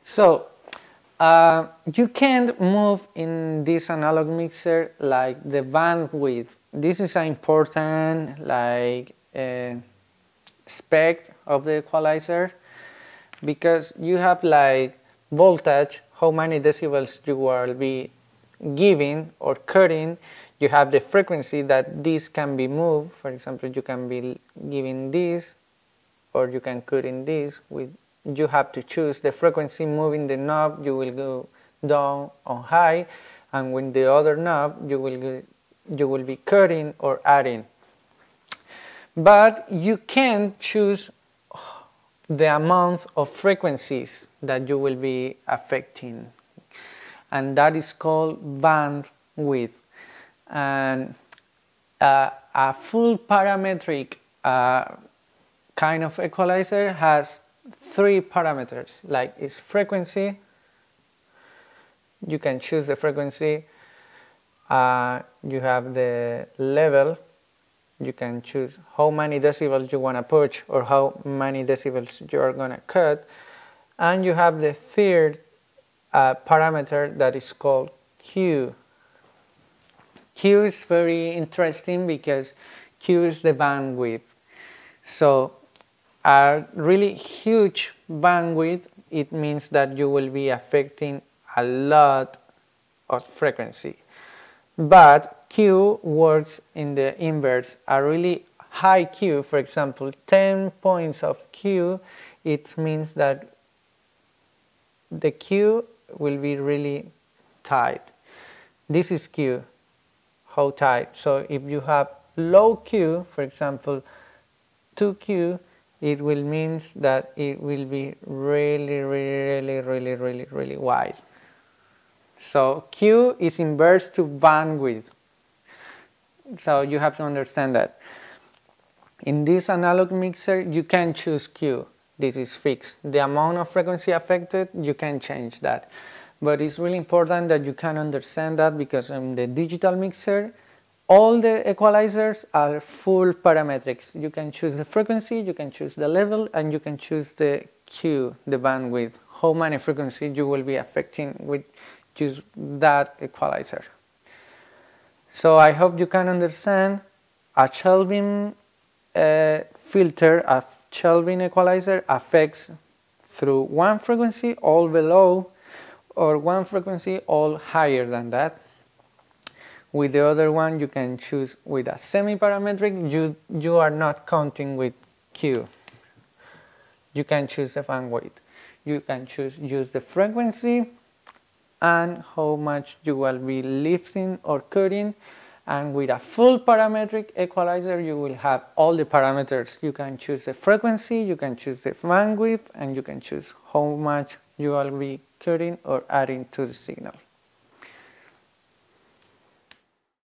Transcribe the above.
So you can't move in this analog mixer like the bandwidth. This is an important spec of the equalizer, because you have like voltage, how many decibels you will be giving or cutting. You have the frequency that this can be moved. For example, you can be giving this, or you can cut in this. You have to choose the frequency. Moving the knob, you will go down or high, and with the other knob, you will be cutting or adding. But you can choose the amount of frequencies that you will be affecting, and that is called bandwidth. And a full parametric kind of equalizer has 3 parameters, like its frequency. You can choose the frequency. You have the level. You can choose how many decibels you want to push or how many decibels you are going to cut. And you have the third parameter that is called Q. Q is very interesting because Q is the bandwidth. So a really huge bandwidth, it means that you will be affecting a lot of frequency. But Q works in the inverse. A really high Q, for example, 10 points of Q, it means that the Q will be really tight. This is Q, how tight. So if you have low Q, for example, 2Q, it will mean that it will be really wide. So Q is inverse to bandwidth. So you have to understand that. In this analog mixer, you can choose Q. This is fixed. The amount of frequency affected, you can change that. But it's really important that you can understand that, because in the digital mixer, all the equalizers are full parametrics. You can choose the frequency, you can choose the level, and you can choose the Q, the bandwidth, how many frequencies you will be affecting with just that equalizer. So I hope you can understand. A Kelvin filter, a Kelvin equalizer affects through one frequency all below, or one frequency all higher than that. With the other one, you can choose with a semi-parametric. You are not counting with Q. You can choose the bandwidth. You can use the frequency and how much you will be lifting or cutting. And with a full parametric equalizer, you will have all the parameters. You can choose the frequency, you can choose the bandwidth, and you can choose how much you will be cutting or adding to the signal.